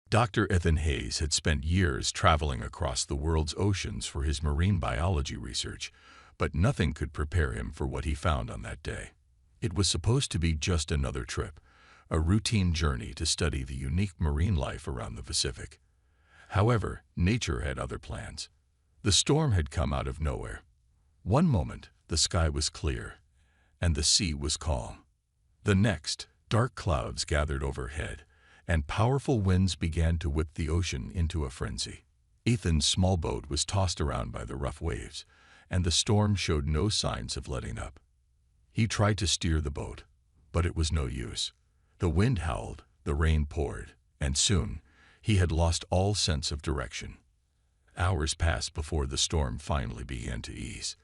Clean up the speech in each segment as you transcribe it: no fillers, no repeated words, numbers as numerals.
Dr. Ethan Hayes had spent years traveling across the world's oceans for his marine biology research, but nothing could prepare him for what he found on that day. It was supposed to be just another trip, a routine journey to study the unique marine life around the Pacific. However, nature had other plans. The storm had come out of nowhere. One moment, the sky was clear, and the sea was calm. The next, dark clouds gathered overhead, and powerful winds began to whip the ocean into a frenzy. Ethan's small boat was tossed around by the rough waves, and the storm showed no signs of letting up. He tried to steer the boat, but it was no use. The wind howled, the rain poured, and soon he had lost all sense of direction. Hours passed before the storm finally began to ease.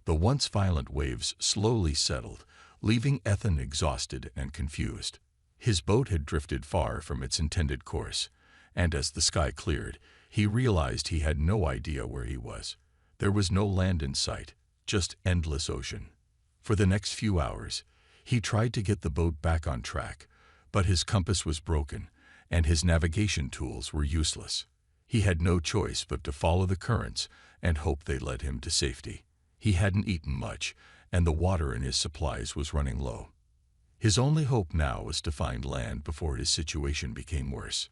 The once violent waves slowly settled, leaving Ethan exhausted and confused. His boat had drifted far from its intended course, and as the sky cleared, he realized he had no idea where he was. There was no land in sight, just endless ocean. For the next few hours, he tried to get the boat back on track, but his compass was broken, and his navigation tools were useless. He had no choice but to follow the currents and hope they led him to safety. He hadn't eaten much, and the water in his supplies was running low. His only hope now was to find land before his situation became worse.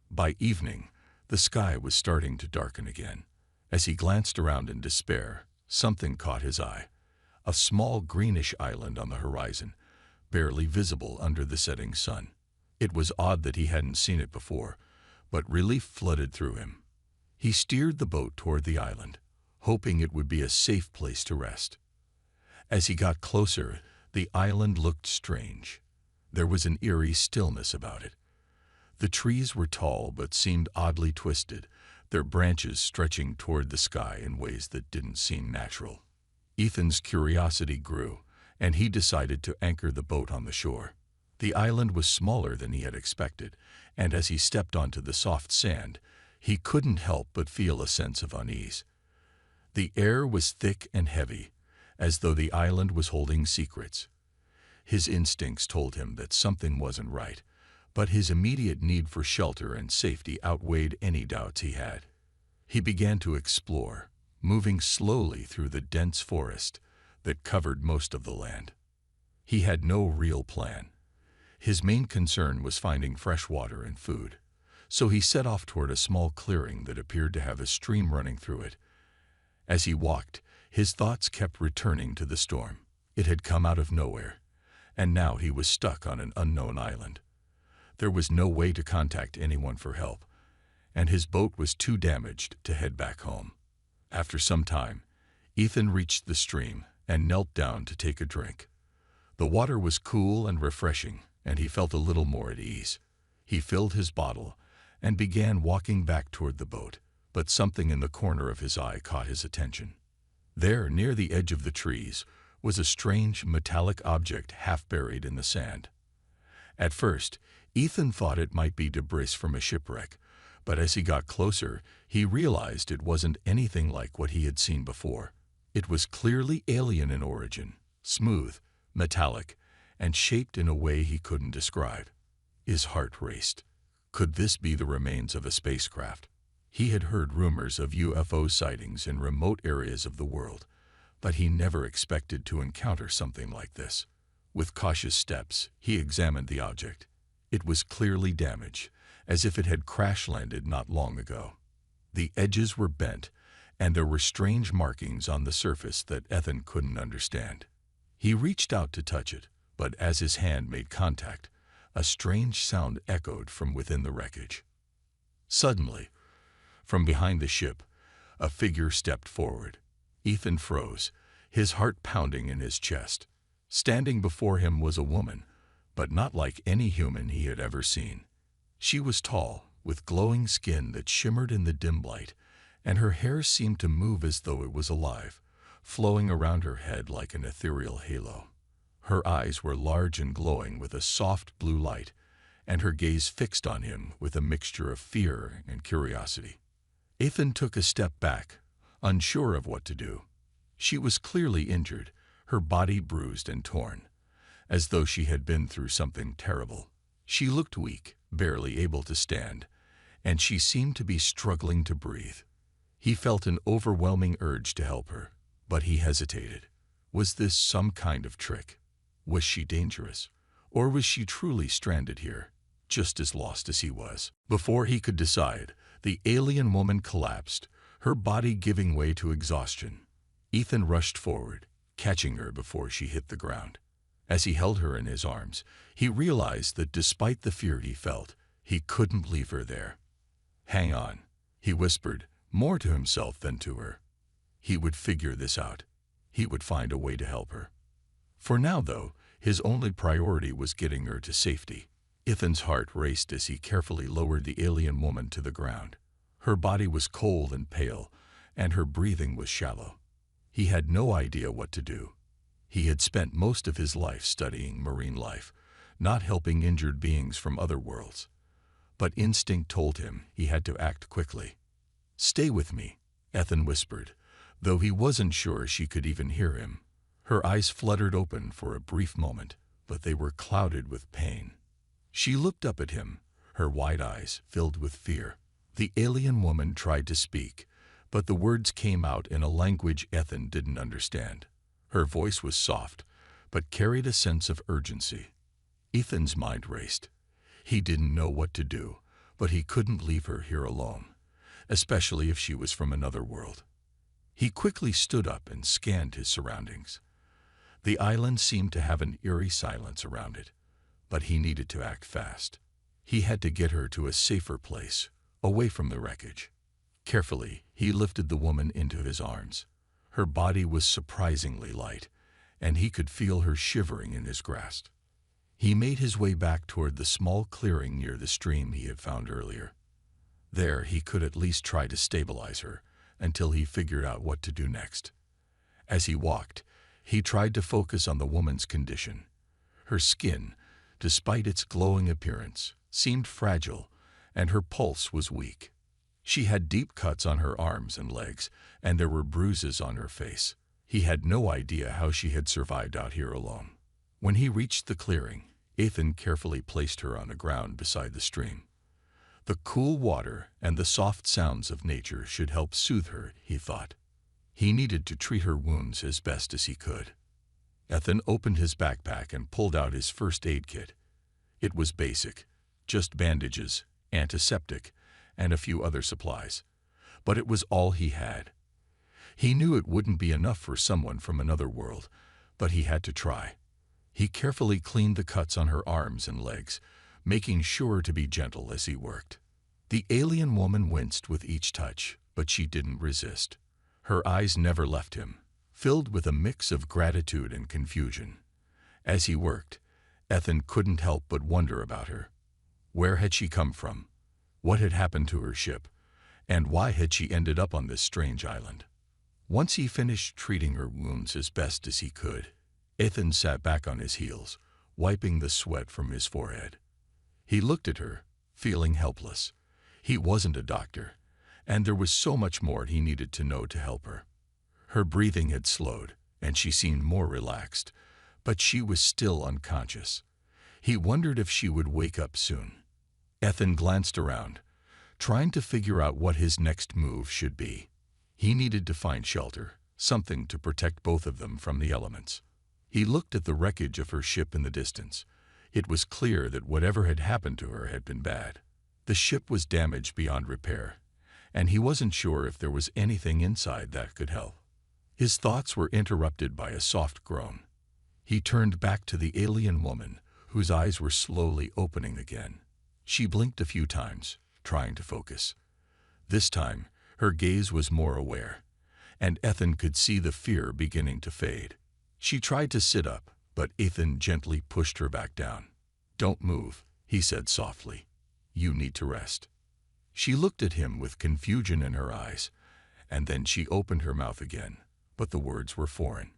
By evening, the sky was starting to darken again. As he glanced around in despair, something caught his eye. A small greenish island on the horizon, barely visible under the setting sun. It was odd that he hadn't seen it before, but relief flooded through him. He steered the boat toward the island, hoping it would be a safe place to rest. As he got closer, the island looked strange. There was an eerie stillness about it. The trees were tall but seemed oddly twisted, their branches stretching toward the sky in ways that didn't seem natural. Ethan's curiosity grew, and he decided to anchor the boat on the shore. The island was smaller than he had expected, and as he stepped onto the soft sand, he couldn't help but feel a sense of unease. The air was thick and heavy, as though the island was holding secrets. His instincts told him that something wasn't right, but his immediate need for shelter and safety outweighed any doubts he had. He began to explore, moving slowly through the dense forest that covered most of the land. He had no real plan. His main concern was finding fresh water and food, so he set off toward a small clearing that appeared to have a stream running through it. As he walked, his thoughts kept returning to the storm. It had come out of nowhere, and now he was stuck on an unknown island. There was no way to contact anyone for help, and his boat was too damaged to head back home. After some time, Ethan reached the stream and knelt down to take a drink. The water was cool and refreshing, and he felt a little more at ease. He filled his bottle and began walking back toward the boat, but something in the corner of his eye caught his attention. There, near the edge of the trees, was a strange metallic object half buried in the sand. At first, Ethan thought it might be debris from a shipwreck, but as he got closer, he realized it wasn't anything like what he had seen before. It was clearly alien in origin, smooth, metallic, and shaped in a way he couldn't describe. His heart raced. Could this be the remains of a spacecraft? He had heard rumors of UFO sightings in remote areas of the world, but he never expected to encounter something like this. With cautious steps, he examined the object. It was clearly damaged, as if it had crash-landed not long ago. The edges were bent, and there were strange markings on the surface that Ethan couldn't understand. He reached out to touch it, but as his hand made contact, a strange sound echoed from within the wreckage. Suddenly, from behind the ship, a figure stepped forward. Ethan froze, his heart pounding in his chest. Standing before him was a woman, but not like any human he had ever seen. She was tall, with glowing skin that shimmered in the dim light, and her hair seemed to move as though it was alive, flowing around her head like an ethereal halo. Her eyes were large and glowing with a soft blue light, and her gaze fixed on him with a mixture of fear and curiosity. Ethan took a step back, unsure of what to do. She was clearly injured, her body bruised and torn, as though she had been through something terrible. She looked weak, barely able to stand, and she seemed to be struggling to breathe. He felt an overwhelming urge to help her, but he hesitated. Was this some kind of trick? Was she dangerous? Or was she truly stranded here, just as lost as he was? Before he could decide, the alien woman collapsed, her body giving way to exhaustion. Ethan rushed forward, catching her before she hit the ground. As he held her in his arms, he realized that despite the fear he felt, he couldn't leave her there. "Hang on," he whispered, more to himself than to her. He would figure this out. He would find a way to help her. For now, though, his only priority was getting her to safety. Ethan's heart raced as he carefully lowered the alien woman to the ground. Her body was cold and pale, and her breathing was shallow. He had no idea what to do. He had spent most of his life studying marine life, not helping injured beings from other worlds. But instinct told him he had to act quickly. "Stay with me," Ethan whispered, though he wasn't sure she could even hear him. Her eyes fluttered open for a brief moment, but they were clouded with pain. She looked up at him, her wide eyes filled with fear. The alien woman tried to speak, but the words came out in a language Ethan didn't understand. Her voice was soft, but carried a sense of urgency. Ethan's mind raced. He didn't know what to do, but he couldn't leave her here alone, especially if she was from another world. He quickly stood up and scanned his surroundings. The island seemed to have an eerie silence around it, but he needed to act fast. He had to get her to a safer place, away from the wreckage. Carefully, he lifted the woman into his arms. Her body was surprisingly light, and he could feel her shivering in his grasp. He made his way back toward the small clearing near the stream he had found earlier. There, he could at least try to stabilize her until he figured out what to do next. As he walked, he tried to focus on the woman's condition. Her skin, despite its glowing appearance, seemed fragile, and her pulse was weak. She had deep cuts on her arms and legs, and there were bruises on her face. He had no idea how she had survived out here alone. When he reached the clearing, Ethan carefully placed her on the ground beside the stream. The cool water and the soft sounds of nature should help soothe her, he thought. He needed to treat her wounds as best as he could. Ethan opened his backpack and pulled out his first aid kit. It was basic, just bandages, antiseptic, and a few other supplies. But it was all he had. He knew it wouldn't be enough for someone from another world, but he had to try. He carefully cleaned the cuts on her arms and legs, making sure to be gentle as he worked. The alien woman winced with each touch, but she didn't resist. Her eyes never left him, filled with a mix of gratitude and confusion. As he worked, Ethan couldn't help but wonder about her. Where had she come from? What had happened to her ship? And why had she ended up on this strange island? Once he finished treating her wounds as best as he could, Ethan sat back on his heels, wiping the sweat from his forehead. He looked at her, feeling helpless. He wasn't a doctor, and there was so much more he needed to know to help her. Her breathing had slowed, and she seemed more relaxed, but she was still unconscious. He wondered if she would wake up soon. Ethan glanced around, trying to figure out what his next move should be. He needed to find shelter, something to protect both of them from the elements. He looked at the wreckage of her ship in the distance. It was clear that whatever had happened to her had been bad. The ship was damaged beyond repair, and he wasn't sure if there was anything inside that could help. His thoughts were interrupted by a soft groan. He turned back to the alien woman, whose eyes were slowly opening again. She blinked a few times, trying to focus. This time, her gaze was more aware, and Ethan could see the fear beginning to fade. She tried to sit up, but Ethan gently pushed her back down. "Don't move," he said softly. "You need to rest." She looked at him with confusion in her eyes, and then she opened her mouth again, but the words were foreign.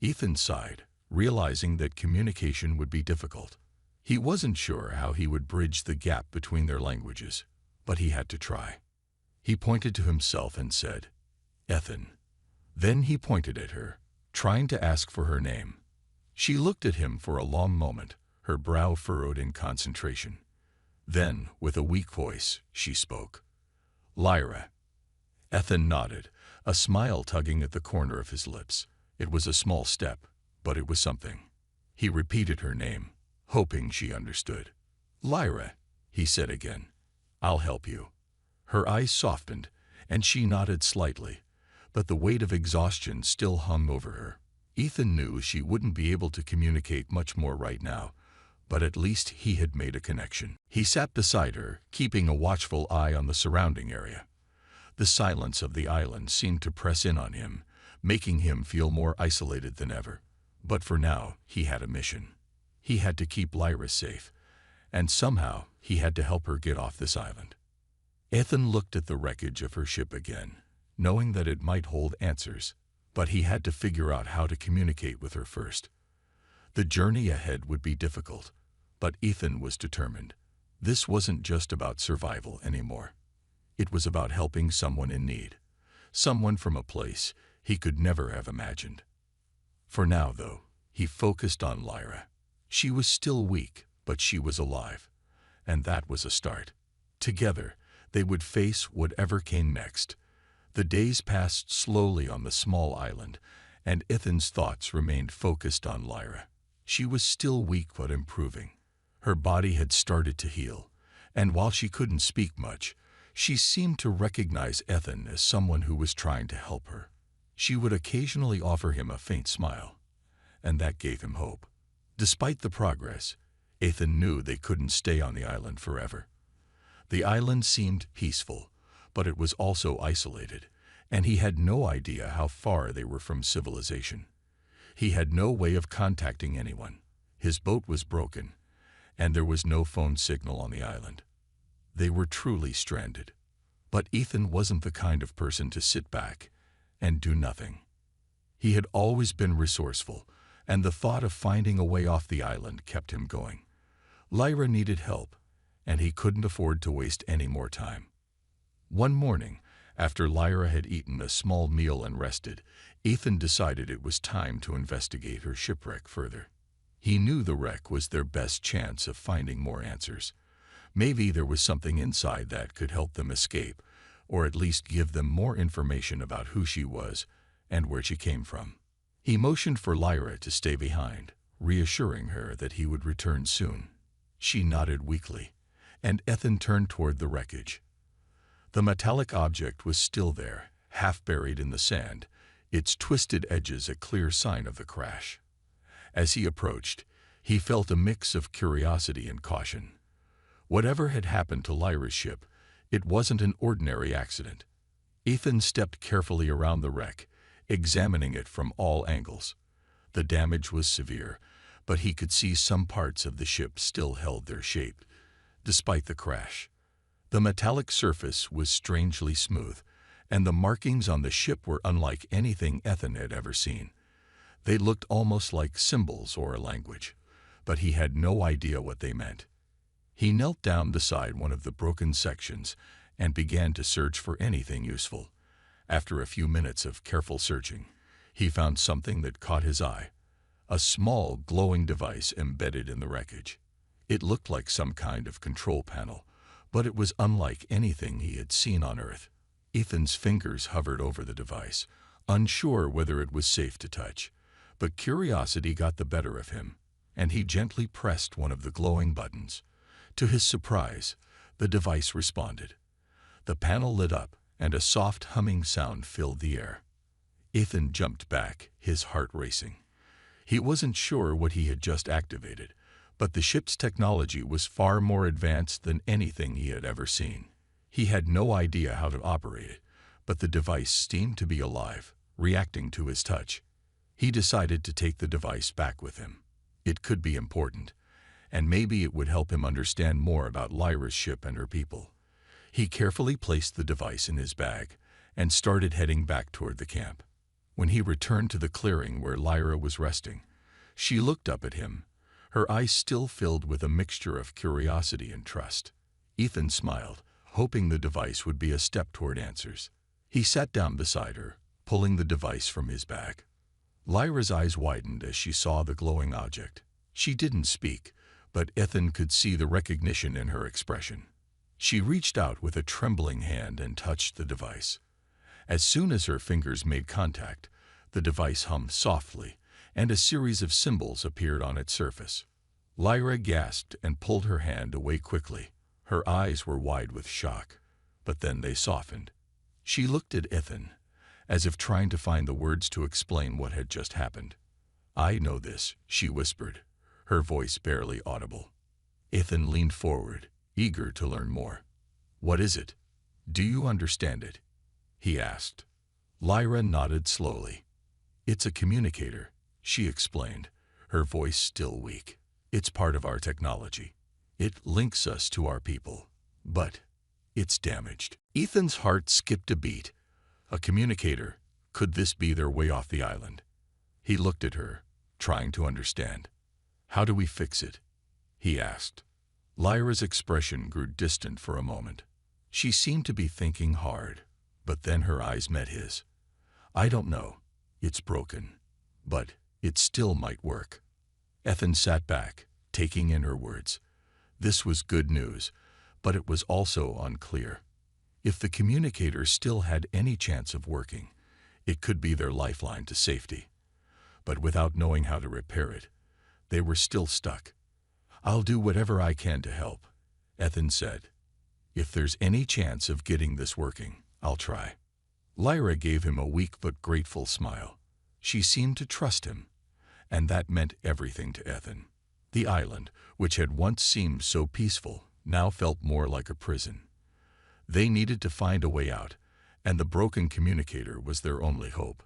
Ethan sighed, realizing that communication would be difficult. He wasn't sure how he would bridge the gap between their languages, but he had to try. He pointed to himself and said, "Ethan." Then he pointed at her, trying to ask for her name. She looked at him for a long moment, her brow furrowed in concentration. Then, with a weak voice, she spoke. "Lyra." Ethan nodded, a smile tugging at the corner of his lips. It was a small step, but it was something. He repeated her name, hoping she understood. "Lyra," he said again. "I'll help you." Her eyes softened, and she nodded slightly, but the weight of exhaustion still hung over her. Ethan knew she wouldn't be able to communicate much more right now, but at least he had made a connection. He sat beside her, keeping a watchful eye on the surrounding area. The silence of the island seemed to press in on him, making him feel more isolated than ever. But for now, he had a mission. He had to keep Lyra safe, and somehow he had to help her get off this island. Ethan looked at the wreckage of her ship again, knowing that it might hold answers, but he had to figure out how to communicate with her first. The journey ahead would be difficult, but Ethan was determined. This wasn't just about survival anymore. It was about helping someone in need, someone from a place he could never have imagined. For now, though, he focused on Lyra. She was still weak, but she was alive, and that was a start. Together, they would face whatever came next. The days passed slowly on the small island, and Ethan's thoughts remained focused on Lyra. She was still weak but improving. Her body had started to heal, and while she couldn't speak much, she seemed to recognize Ethan as someone who was trying to help her. She would occasionally offer him a faint smile, and that gave him hope. Despite the progress, Ethan knew they couldn't stay on the island forever. The island seemed peaceful, but it was also isolated, and he had no idea how far they were from civilization. He had no way of contacting anyone. His boat was broken, and there was no phone signal on the island. They were truly stranded. But Ethan wasn't the kind of person to sit back and do nothing. He had always been resourceful, and the thought of finding a way off the island kept him going. Lyra needed help, and he couldn't afford to waste any more time. One morning, after Lyra had eaten a small meal and rested, Ethan decided it was time to investigate her shipwreck further. He knew the wreck was their best chance of finding more answers. Maybe there was something inside that could help them escape, or at least give them more information about who she was and where she came from. He motioned for Lyra to stay behind, reassuring her that he would return soon. She nodded weakly, and Ethan turned toward the wreckage. The metallic object was still there, half buried in the sand, its twisted edges a clear sign of the crash. As he approached, he felt a mix of curiosity and caution. Whatever had happened to Lyra's ship, it wasn't an ordinary accident. Ethan stepped carefully around the wreck, examining it from all angles. The damage was severe, but he could see some parts of the ship still held their shape, despite the crash. The metallic surface was strangely smooth, and the markings on the ship were unlike anything Ethan had ever seen. They looked almost like symbols or a language, but he had no idea what they meant. He knelt down beside one of the broken sections and began to search for anything useful. After a few minutes of careful searching, he found something that caught his eye, a small glowing device embedded in the wreckage. It looked like some kind of control panel, but it was unlike anything he had seen on Earth. Ethan's fingers hovered over the device, unsure whether it was safe to touch, but curiosity got the better of him, and he gently pressed one of the glowing buttons. To his surprise, the device responded. The panel lit up, and a soft humming sound filled the air. Ethan jumped back, his heart racing. He wasn't sure what he had just activated, but the ship's technology was far more advanced than anything he had ever seen. He had no idea how to operate it, but the device seemed to be alive, reacting to his touch. He decided to take the device back with him. It could be important, and maybe it would help him understand more about Lyra's ship and her people. He carefully placed the device in his bag and started heading back toward the camp. When he returned to the clearing where Lyra was resting, she looked up at him, her eyes still filled with a mixture of curiosity and trust. Ethan smiled, hoping the device would be a step toward answers. He sat down beside her, pulling the device from his bag. Lyra's eyes widened as she saw the glowing object. She didn't speak, but Ethan could see the recognition in her expression. She reached out with a trembling hand and touched the device. As soon as her fingers made contact, the device hummed softly, and a series of symbols appeared on its surface. Lyra gasped and pulled her hand away quickly. Her eyes were wide with shock, but then they softened. She looked at Ethan, as if trying to find the words to explain what had just happened. "I know this," she whispered, her voice barely audible. Ethan leaned forward, eager to learn more. "What is it? Do you understand it?" he asked. Lyra nodded slowly. "It's a communicator," she explained, her voice still weak. "It's part of our technology. It links us to our people, but it's damaged." Ethan's heart skipped a beat. A communicator. Could this be their way off the island? He looked at her, trying to understand. "How do we fix it?" he asked. Lyra's expression grew distant for a moment. She seemed to be thinking hard, but then her eyes met his. "I don't know. It's broken, but it still might work." Ethan sat back, taking in her words. This was good news, but it was also unclear. If the communicator still had any chance of working, it could be their lifeline to safety. But without knowing how to repair it, they were still stuck. "I'll do whatever I can to help," Ethan said. "If there's any chance of getting this working, I'll try." Lyra gave him a weak but grateful smile. She seemed to trust him, and that meant everything to Ethan. The island, which had once seemed so peaceful, now felt more like a prison. They needed to find a way out, and the broken communicator was their only hope.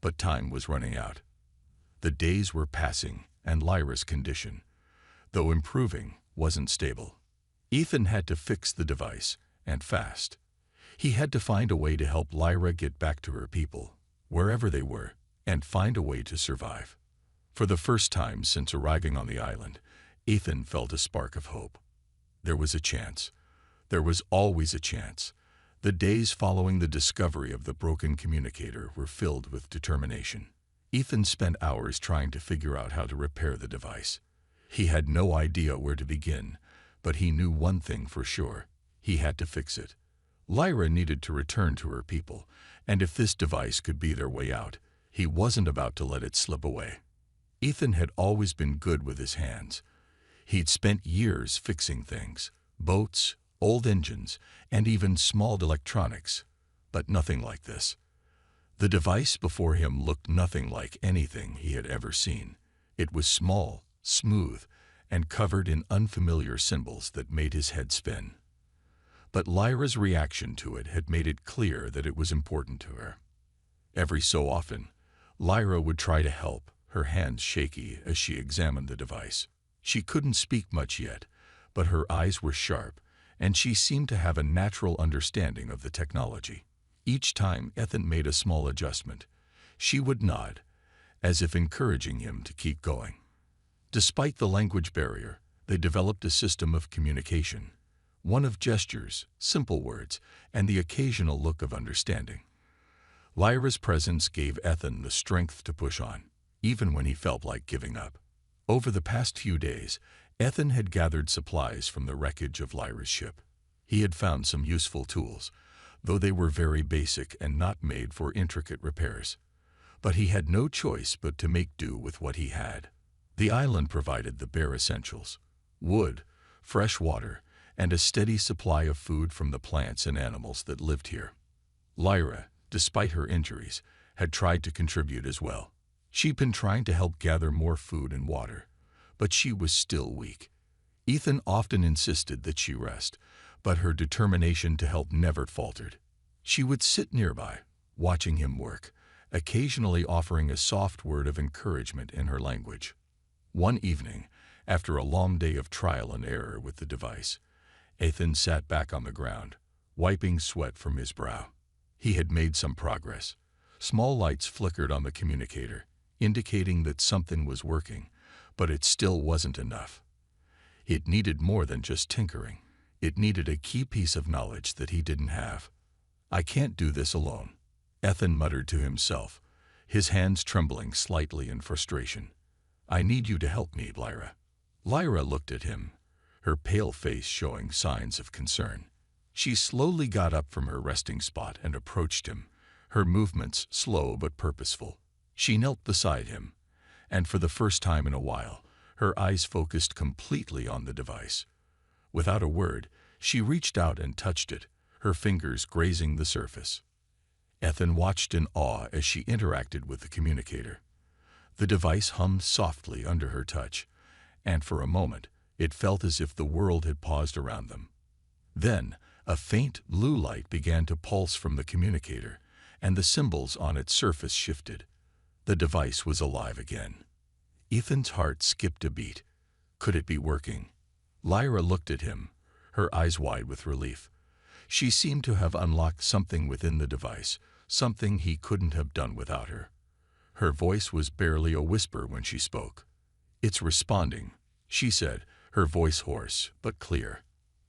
But time was running out. The days were passing, and Lyra's condition, though improving, wasn't stable. Ethan had to fix the device, and fast. He had to find a way to help Lyra get back to her people, wherever they were, and find a way to survive. For the first time since arriving on the island, Ethan felt a spark of hope. There was a chance. There was always a chance. The days following the discovery of the broken communicator were filled with determination. Ethan spent hours trying to figure out how to repair the device. He had no idea where to begin, but he knew one thing for sure. He had to fix it. Lyra needed to return to her people, and if this device could be their way out, he wasn't about to let it slip away. Ethan had always been good with his hands. He'd spent years fixing things, boats, old engines, and even small electronics, but nothing like this. The device before him looked nothing like anything he had ever seen. It was small, smooth, and covered in unfamiliar symbols that made his head spin. But Lyra's reaction to it had made it clear that it was important to her. Every so often, Lyra would try to help, her hands shaky as she examined the device. She couldn't speak much yet, but her eyes were sharp, and she seemed to have a natural understanding of the technology. Each time Ethan made a small adjustment, she would nod, as if encouraging him to keep going. Despite the language barrier, they developed a system of communication, one of gestures, simple words, and the occasional look of understanding. Lyra's presence gave Ethan the strength to push on, even when he felt like giving up. Over the past few days, Ethan had gathered supplies from the wreckage of Lyra's ship. He had found some useful tools, though they were very basic and not made for intricate repairs. But he had no choice but to make do with what he had. The island provided the bare essentials: wood, fresh water, and a steady supply of food from the plants and animals that lived here. Lyra, despite her injuries, had tried to contribute as well. She'd been trying to help gather more food and water, but she was still weak. Ethan often insisted that she rest, but her determination to help never faltered. She would sit nearby, watching him work, occasionally offering a soft word of encouragement in her language. One evening, after a long day of trial and error with the device, Ethan sat back on the ground, wiping sweat from his brow. He had made some progress. Small lights flickered on the communicator, indicating that something was working, but it still wasn't enough. It needed more than just tinkering. It needed a key piece of knowledge that he didn't have. "I can't do this alone," Ethan muttered to himself, his hands trembling slightly in frustration. "I need you to help me, Lyra." Lyra looked at him, her pale face showing signs of concern. She slowly got up from her resting spot and approached him, her movements slow but purposeful. She knelt beside him, and for the first time in a while, her eyes focused completely on the device. Without a word, she reached out and touched it, her fingers grazing the surface. Ethan watched in awe as she interacted with the communicator. The device hummed softly under her touch, and for a moment, it felt as if the world had paused around them. Then, a faint blue light began to pulse from the communicator, and the symbols on its surface shifted. The device was alive again. Ethan's heart skipped a beat. Could it be working? Lyra looked at him, her eyes wide with relief. She seemed to have unlocked something within the device, something he couldn't have done without her. Her voice was barely a whisper when she spoke. "It's responding," she said, her voice hoarse but clear.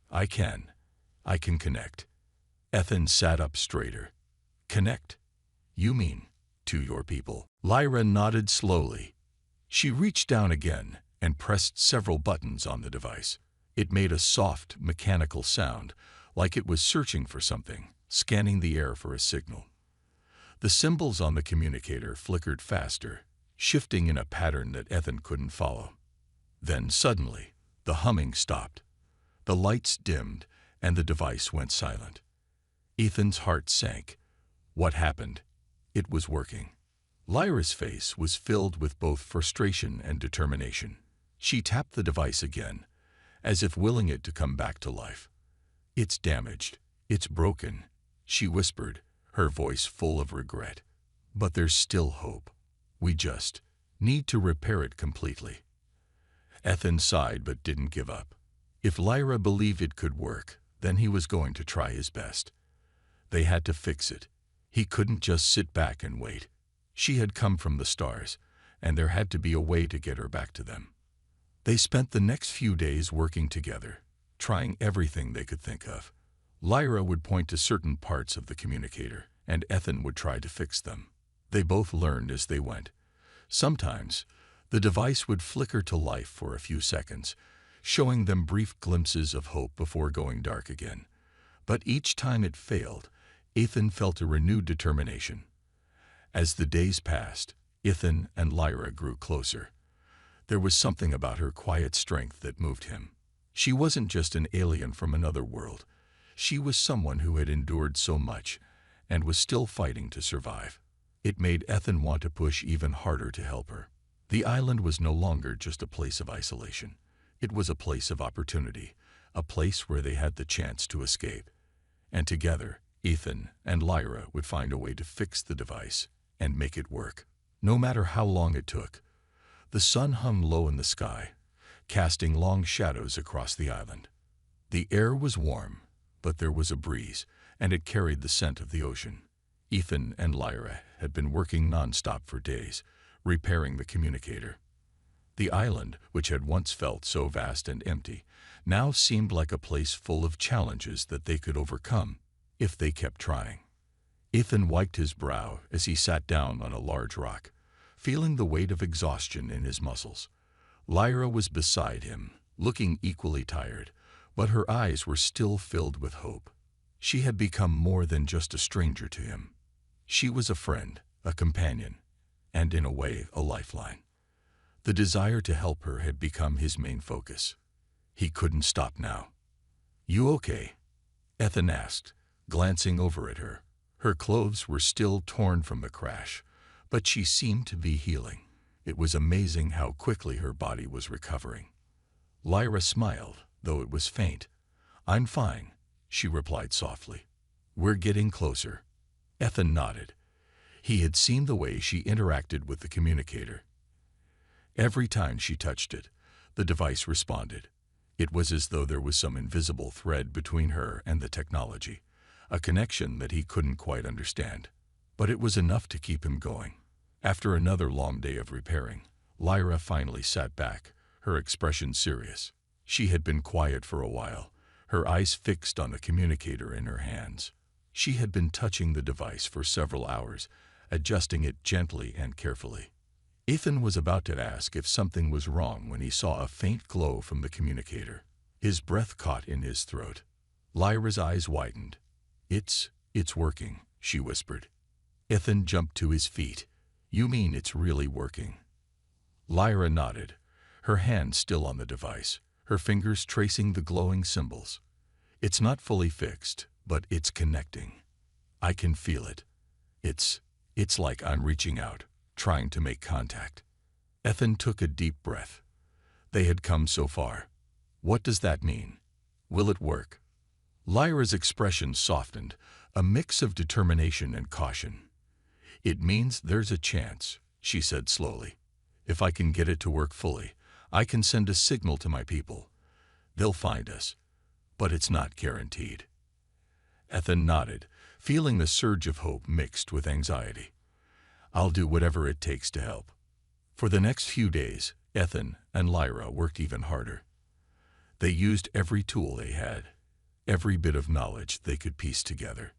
I can connect." Ethan sat up straighter. "Connect? You mean to your people?" Lyra nodded slowly. She reached down again and pressed several buttons on the device. It made a soft, mechanical sound, like it was searching for something, scanning the air for a signal. The symbols on the communicator flickered faster, shifting in a pattern that Ethan couldn't follow. Then suddenly, the humming stopped. The lights dimmed, and the device went silent. Ethan's heart sank. What happened? It was working. Lyra's face was filled with both frustration and determination. She tapped the device again, as if willing it to come back to life. "It's damaged. It's broken," she whispered, her voice full of regret. "But there's still hope. We just need to repair it completely." Ethan sighed but didn't give up. If Lyra believed it could work, then he was going to try his best. They had to fix it. He couldn't just sit back and wait. She had come from the stars, and there had to be a way to get her back to them. They spent the next few days working together, trying everything they could think of. Lyra would point to certain parts of the communicator, and Ethan would try to fix them. They both learned as they went. Sometimes, the device would flicker to life for a few seconds, showing them brief glimpses of hope before going dark again. But each time it failed, Ethan felt a renewed determination. As the days passed, Ethan and Lyra grew closer. There was something about her quiet strength that moved him. She wasn't just an alien from another world. She was someone who had endured so much and was still fighting to survive. It made Ethan want to push even harder to help her. The island was no longer just a place of isolation. It was a place of opportunity, a place where they had the chance to escape. And together, Ethan and Lyra would find a way to fix the device and make it work, no matter how long it took. The sun hung low in the sky, casting long shadows across the island. The air was warm, but there was a breeze, and it carried the scent of the ocean. Ethan and Lyra had been working nonstop for days, repairing the communicator. The island, which had once felt so vast and empty, now seemed like a place full of challenges that they could overcome if they kept trying. Ethan wiped his brow as he sat down on a large rock, feeling the weight of exhaustion in his muscles. Lyra was beside him, looking equally tired, but her eyes were still filled with hope. She had become more than just a stranger to him. She was a friend, a companion, and in a way, a lifeline. The desire to help her had become his main focus. He couldn't stop now. "You okay?" Ethan asked, glancing over at her. Her clothes were still torn from the crash, but she seemed to be healing. It was amazing how quickly her body was recovering. Lyra smiled, though it was faint. "I'm fine," she replied softly. "We're getting closer." Ethan nodded. He had seen the way she interacted with the communicator. Every time she touched it, the device responded. It was as though there was some invisible thread between her and the technology, a connection that he couldn't quite understand. But it was enough to keep him going. After another long day of repairing, Lyra finally sat back, her expression serious. She had been quiet for a while, her eyes fixed on the communicator in her hands. She had been touching the device for several hours, adjusting it gently and carefully. Ethan was about to ask if something was wrong when he saw a faint glow from the communicator. His breath caught in his throat. Lyra's eyes widened. It's working," she whispered. Ethan jumped to his feet. "You mean it's really working?" Lyra nodded, her hand still on the device, her fingers tracing the glowing symbols. "It's not fully fixed, but it's connecting. I can feel it. It's like I'm reaching out, trying to make contact." Ethan took a deep breath. They had come so far. What does that mean? Will it work? Lyra's expression softened, a mix of determination and caution. "It means there's a chance," she said slowly. "If I can get it to work fully, I can send a signal to my people. They'll find us. But it's not guaranteed." Ethan nodded, feeling the surge of hope mixed with anxiety. "I'll do whatever it takes to help." For the next few days, Ethan and Lyra worked even harder. They used every tool they had, every bit of knowledge they could piece together.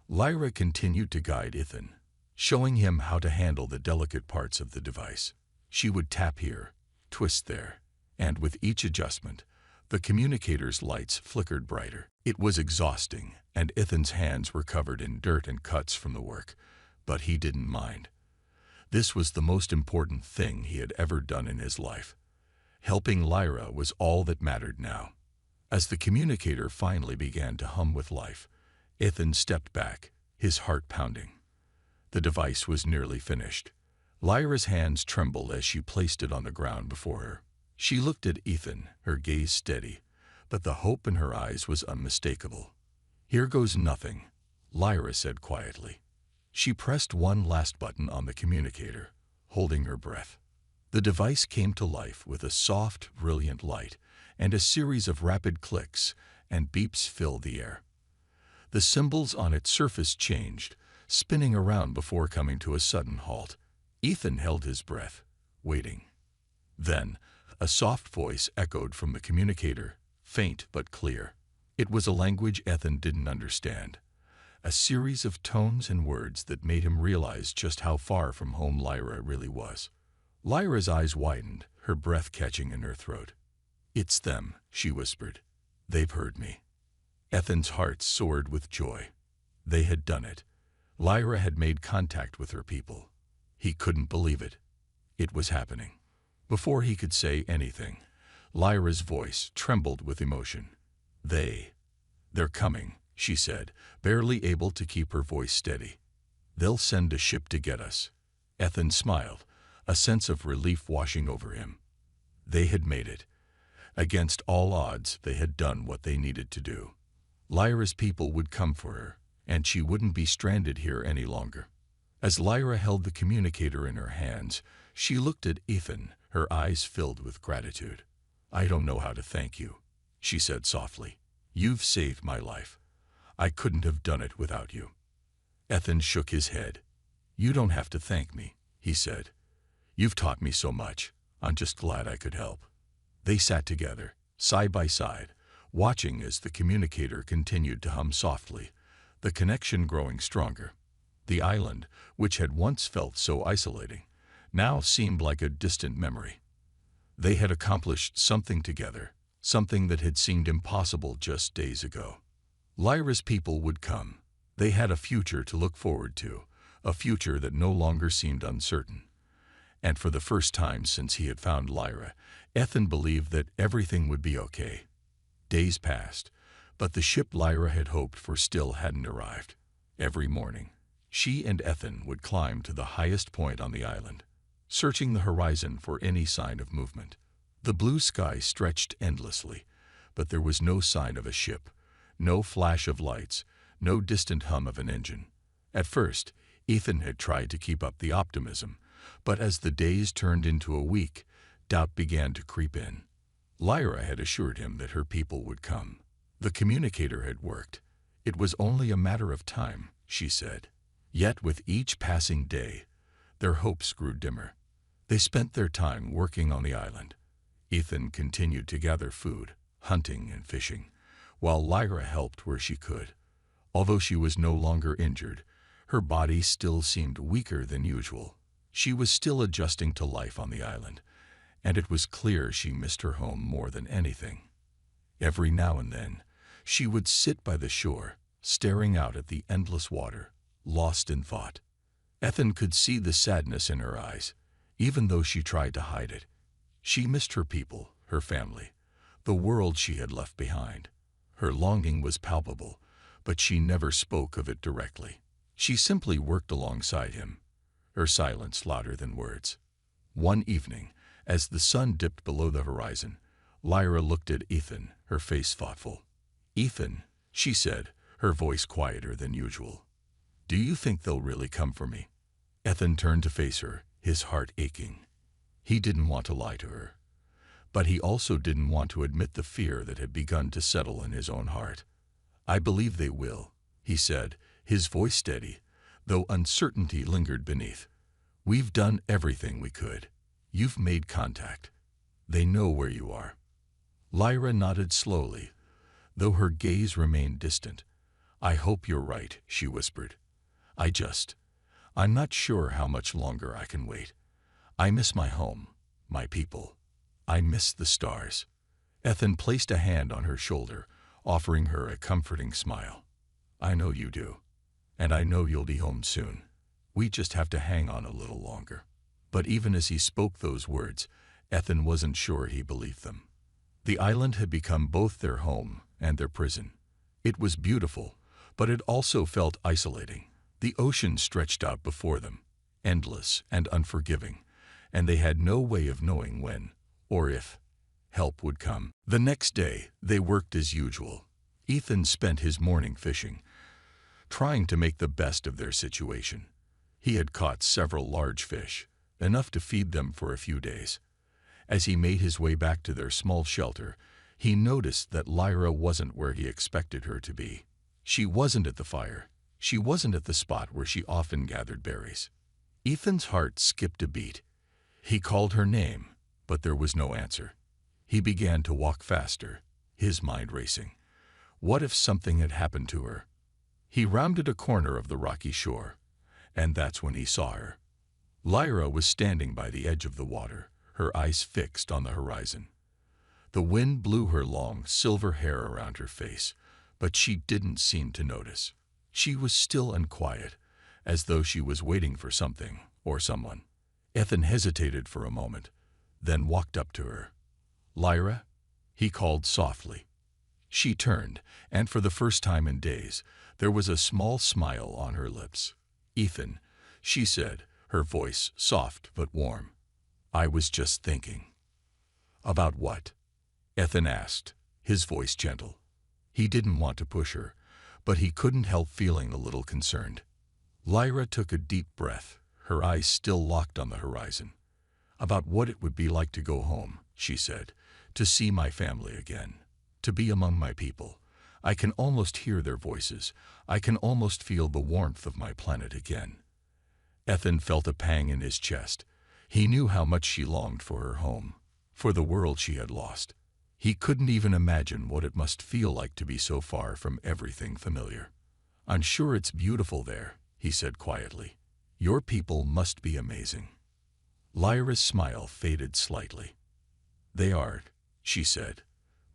Lyra continued to guide Ethan, showing him how to handle the delicate parts of the device. She would tap here, twist there, and with each adjustment, the communicator's lights flickered brighter. It was exhausting, and Ethan's hands were covered in dirt and cuts from the work, but he didn't mind. This was the most important thing he had ever done in his life. Helping Lyra was all that mattered now. As the communicator finally began to hum with life, Ethan stepped back, his heart pounding. The device was nearly finished. Lyra's hands trembled as she placed it on the ground before her. She looked at Ethan, her gaze steady, but the hope in her eyes was unmistakable. "Here goes nothing," Lyra said quietly. She pressed one last button on the communicator, holding her breath. The device came to life with a soft, brilliant light, and a series of rapid clicks and beeps filled the air. The symbols on its surface changed, spinning around before coming to a sudden halt. Ethan held his breath, waiting. Then, a soft voice echoed from the communicator, faint but clear. It was a language Ethan didn't understand, a series of tones and words that made him realize just how far from home Lyra really was. Lyra's eyes widened, her breath catching in her throat. "It's them," she whispered. "They've heard me." Ethan's heart soared with joy. They had done it. Lyra had made contact with her people. He couldn't believe it. It was happening. Before he could say anything, Lyra's voice trembled with emotion. They're coming," she said, barely able to keep her voice steady. "They'll send a ship to get us." Ethan smiled, a sense of relief washing over him. They had made it. Against all odds, they had done what they needed to do. Lyra's people would come for her, and she wouldn't be stranded here any longer. As Lyra held the communicator in her hands, she looked at Ethan, her eyes filled with gratitude. "I don't know how to thank you," she said softly. "You've saved my life. I couldn't have done it without you." Ethan shook his head. "You don't have to thank me," he said. "You've taught me so much. I'm just glad I could help." They sat together, side by side, watching as the communicator continued to hum softly, the connection growing stronger. The island, which had once felt so isolating, now seemed like a distant memory. They had accomplished something together, something that had seemed impossible just days ago. Lyra's people would come. They had a future to look forward to, a future that no longer seemed uncertain. And for the first time since he had found Lyra, Ethan believed that everything would be okay. Days passed, but the ship Lyra had hoped for still hadn't arrived. Every morning, she and Ethan would climb to the highest point on the island, searching the horizon for any sign of movement. The blue sky stretched endlessly, but there was no sign of a ship, no flash of lights, no distant hum of an engine. At first, Ethan had tried to keep up the optimism, but as the days turned into a week, doubt began to creep in. Lyra had assured him that her people would come. The communicator had worked. It was only a matter of time, she said. Yet with each passing day, their hopes grew dimmer. They spent their time working on the island. Ethan continued to gather food, hunting and fishing, while Lyra helped where she could. Although she was no longer injured, her body still seemed weaker than usual. She was still adjusting to life on the island, and it was clear she missed her home more than anything. Every now and then, she would sit by the shore, staring out at the endless water, lost in thought. Ethan could see the sadness in her eyes, even though she tried to hide it. She missed her people, her family, the world she had left behind. Her longing was palpable, but she never spoke of it directly. She simply worked alongside him, her silence louder than words. One evening, as the sun dipped below the horizon, Lyra looked at Ethan, her face thoughtful. "Ethan," she said, her voice quieter than usual, "do you think they'll really come for me?" Ethan turned to face her, his heart aching. He didn't want to lie to her, but he also didn't want to admit the fear that had begun to settle in his own heart. "I believe they will," he said, his voice steady, though uncertainty lingered beneath. "We've done everything we could. You've made contact. They know where you are." Lyra nodded slowly, though her gaze remained distant. "I hope you're right," she whispered. I'm not sure how much longer I can wait. I miss my home, my people. I miss the stars." Ethan placed a hand on her shoulder, offering her a comforting smile. "I know you do, and I know you'll be home soon. We just have to hang on a little longer." But even as he spoke those words, Ethan wasn't sure he believed them. The island had become both their home and their prison. It was beautiful, but it also felt isolating. The ocean stretched out before them, endless and unforgiving, and they had no way of knowing when, or if, help would come. The next day, they worked as usual. Ethan spent his morning fishing, trying to make the best of their situation. He had caught several large fish, enough to feed them for a few days. As he made his way back to their small shelter, he noticed that Lyra wasn't where he expected her to be. She wasn't at the fire. She wasn't at the spot where she often gathered berries. Ethan's heart skipped a beat. He called her name, but there was no answer. He began to walk faster, his mind racing. What if something had happened to her? He rounded a corner of the rocky shore, and that's when he saw her. Lyra was standing by the edge of the water, her eyes fixed on the horizon. The wind blew her long, silver hair around her face, but she didn't seem to notice. She was still and quiet, as though she was waiting for something or someone. Ethan hesitated for a moment, then walked up to her. "Lyra?" he called softly. She turned, and for the first time in days, there was a small smile on her lips. "Ethan," she said, her voice soft but warm. "I was just thinking." "About what?" Ethan asked, his voice gentle. He didn't want to push her, but he couldn't help feeling a little concerned. Lyra took a deep breath, her eyes still locked on the horizon. "About what it would be like to go home," she said, "to see my family again, to be among my people. I can almost hear their voices. I can almost feel the warmth of my planet again." Ethan felt a pang in his chest. He knew how much she longed for her home, for the world she had lost. He couldn't even imagine what it must feel like to be so far from everything familiar. "I'm sure it's beautiful there," he said quietly. "Your people must be amazing." Lyra's smile faded slightly. "They are," she said.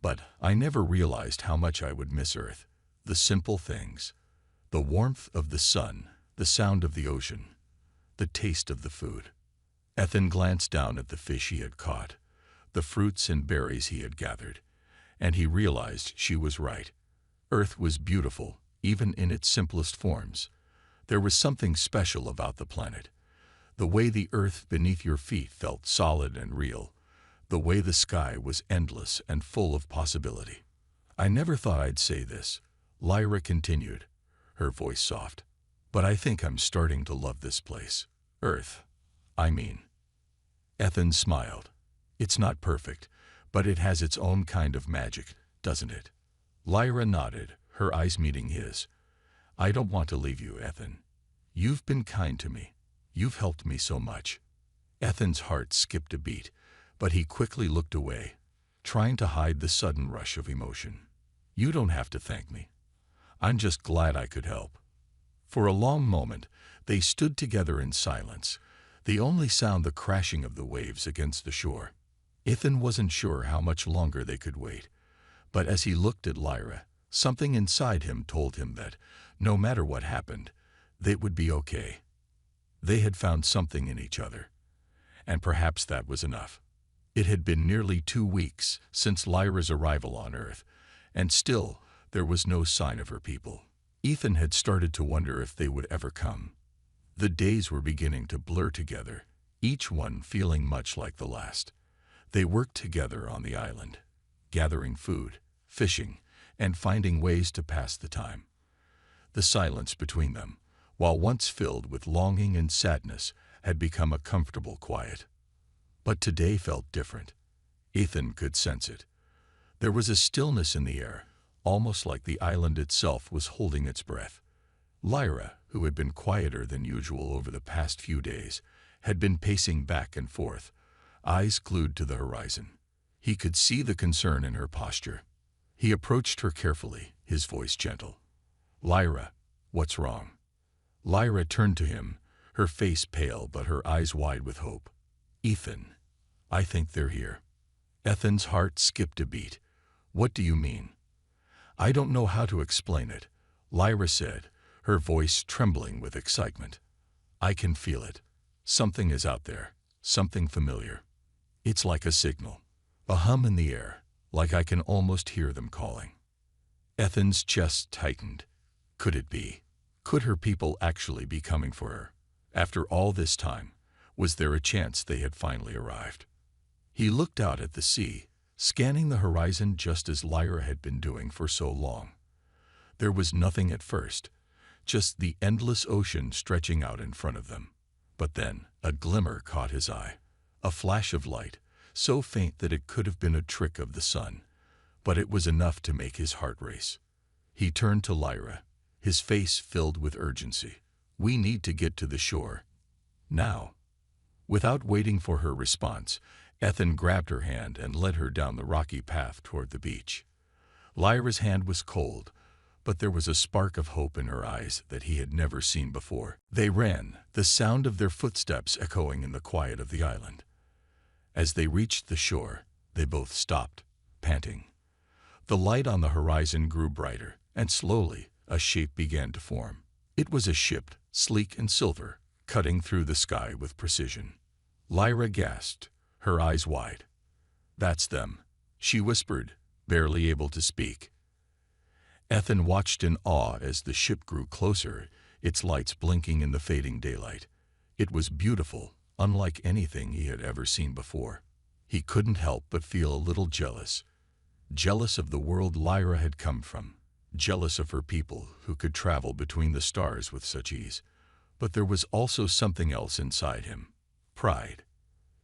"But I never realized how much I would miss Earth. The simple things. The warmth of the sun, the sound of the ocean, the taste of the food." Ethan glanced down at the fish he had caught, the fruits and berries he had gathered, and he realized she was right. Earth was beautiful, even in its simplest forms. There was something special about the planet. The way the earth beneath your feet felt solid and real. The way the sky was endless and full of possibility. "I never thought I'd say this," Lyra continued, her voice soft. "But I think I'm starting to love this place. Earth, I mean." Ethan smiled. "It's not perfect, but it has its own kind of magic, doesn't it?" Lyra nodded, her eyes meeting his. "I don't want to leave you, Ethan. You've been kind to me. You've helped me so much." Ethan's heart skipped a beat, but he quickly looked away, trying to hide the sudden rush of emotion. "You don't have to thank me. I'm just glad I could help." For a long moment, they stood together in silence, They only sound the crashing of the waves against the shore. Ethan wasn't sure how much longer they could wait, but as he looked at Lyra, something inside him told him that, no matter what happened, they would be okay. They had found something in each other, and perhaps that was enough. It had been nearly 2 weeks since Lyra's arrival on Earth, and still there was no sign of her people. Ethan had started to wonder if they would ever come. The days were beginning to blur together, each one feeling much like the last. They worked together on the island, gathering food, fishing, and finding ways to pass the time. The silence between them, while once filled with longing and sadness, had become a comfortable quiet. But today felt different. Ethan could sense it. There was a stillness in the air, almost like the island itself was holding its breath. Lyra, who had been quieter than usual over the past few days, had been pacing back and forth, eyes glued to the horizon. He could see the concern in her posture. He approached her carefully, his voice gentle. "Lyra, what's wrong?" Lyra turned to him, her face pale but her eyes wide with hope. "Ethan, I think they're here." Ethan's heart skipped a beat. "What do you mean?" "I don't know how to explain it," Lyra said, her voice trembling with excitement. "I can feel it. Something is out there, something familiar. It's like a signal, a hum in the air, like I can almost hear them calling." Ethan's chest tightened. Could it be? Could her people actually be coming for her? After all this time, was there a chance they had finally arrived? He looked out at the sea, scanning the horizon just as Lyra had been doing for so long. There was nothing at first, just the endless ocean stretching out in front of them. But then a glimmer caught his eye, a flash of light, so faint that it could have been a trick of the sun, but it was enough to make his heart race. He turned to Lyra, his face filled with urgency. "We need to get to the shore. Now." Without waiting for her response, Ethan grabbed her hand and led her down the rocky path toward the beach. Lyra's hand was cold, but there was a spark of hope in her eyes that he had never seen before. They ran, the sound of their footsteps echoing in the quiet of the island. As they reached the shore, they both stopped, panting. The light on the horizon grew brighter, and slowly a shape began to form. It was a ship, sleek and silver, cutting through the sky with precision. Lyra gasped, her eyes wide. "That's them," she whispered, barely able to speak. Ethan watched in awe as the ship grew closer, its lights blinking in the fading daylight. It was beautiful, unlike anything he had ever seen before. He couldn't help but feel a little jealous. Jealous of the world Lyra had come from. Jealous of her people who could travel between the stars with such ease. But there was also something else inside him. Pride.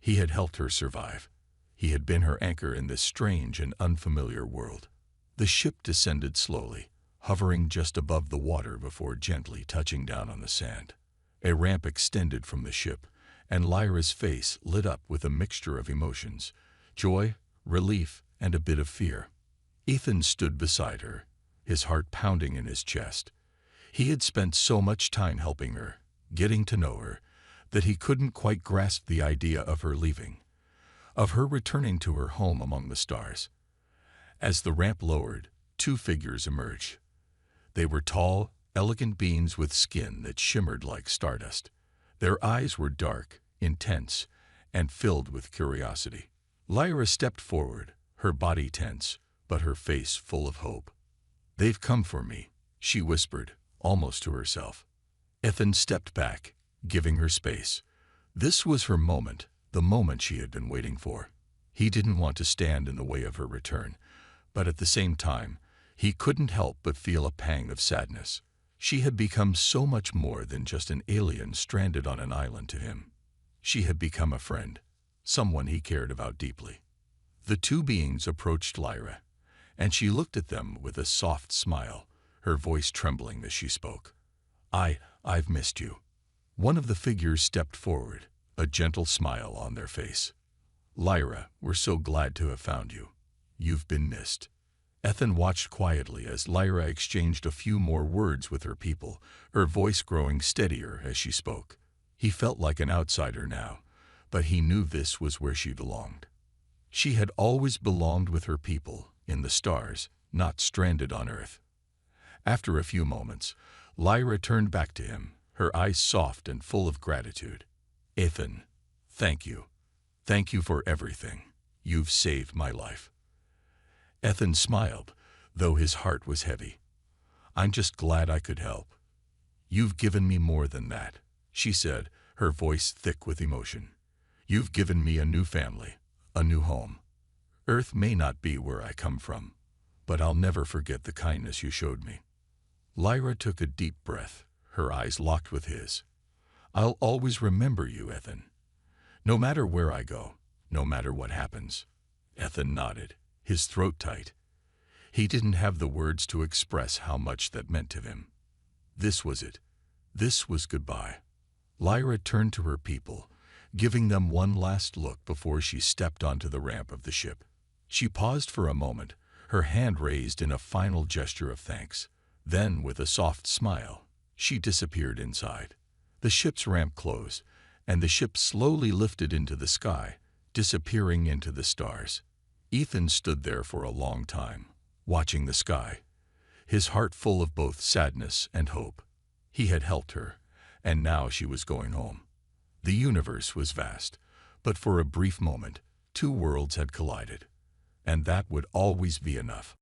He had helped her survive. He had been her anchor in this strange and unfamiliar world. The ship descended slowly, hovering just above the water before gently touching down on the sand. A ramp extended from the ship, and Lyra's face lit up with a mixture of emotions, joy, relief, and a bit of fear. Ethan stood beside her, his heart pounding in his chest. He had spent so much time helping her, getting to know her, that he couldn't quite grasp the idea of her leaving, of her returning to her home among the stars. As the ramp lowered, 2 figures emerged. They were tall, elegant beings with skin that shimmered like stardust. Their eyes were dark, intense, and filled with curiosity. Lyra stepped forward, her body tense, but her face full of hope. "They've come for me," she whispered, almost to herself. Ethan stepped back, giving her space. This was her moment, the moment she had been waiting for. He didn't want to stand in the way of her return, but at the same time, he couldn't help but feel a pang of sadness. She had become so much more than just an alien stranded on an island to him. She had become a friend, someone he cared about deeply. The 2 beings approached Lyra, and she looked at them with a soft smile, her voice trembling as she spoke. I've missed you." One of the figures stepped forward, a gentle smile on their face. "Lyra, we're so glad to have found you. You've been missed." Ethan watched quietly as Lyra exchanged a few more words with her people, her voice growing steadier as she spoke. He felt like an outsider now, but he knew this was where she belonged. She had always belonged with her people, in the stars, not stranded on Earth. After a few moments, Lyra turned back to him, her eyes soft and full of gratitude. "Ethan, thank you. Thank you for everything. You've saved my life." Ethan smiled, though his heart was heavy. "I'm just glad I could help." "You've given me more than that," she said, her voice thick with emotion. "You've given me a new family, a new home. Earth may not be where I come from, but I'll never forget the kindness you showed me." Lyra took a deep breath, her eyes locked with his. "I'll always remember you, Ethan. No matter where I go, no matter what happens." Ethan nodded, his throat tight. He didn't have the words to express how much that meant to him. This was it. This was goodbye. Lyra turned to her people, giving them one last look before she stepped onto the ramp of the ship. She paused for a moment, her hand raised in a final gesture of thanks. Then, with a soft smile, she disappeared inside. The ship's ramp closed, and the ship slowly lifted into the sky, disappearing into the stars. Ethan stood there for a long time, watching the sky, his heart full of both sadness and hope. He had helped her, and now she was going home. The universe was vast, but for a brief moment, two worlds had collided, and that would always be enough.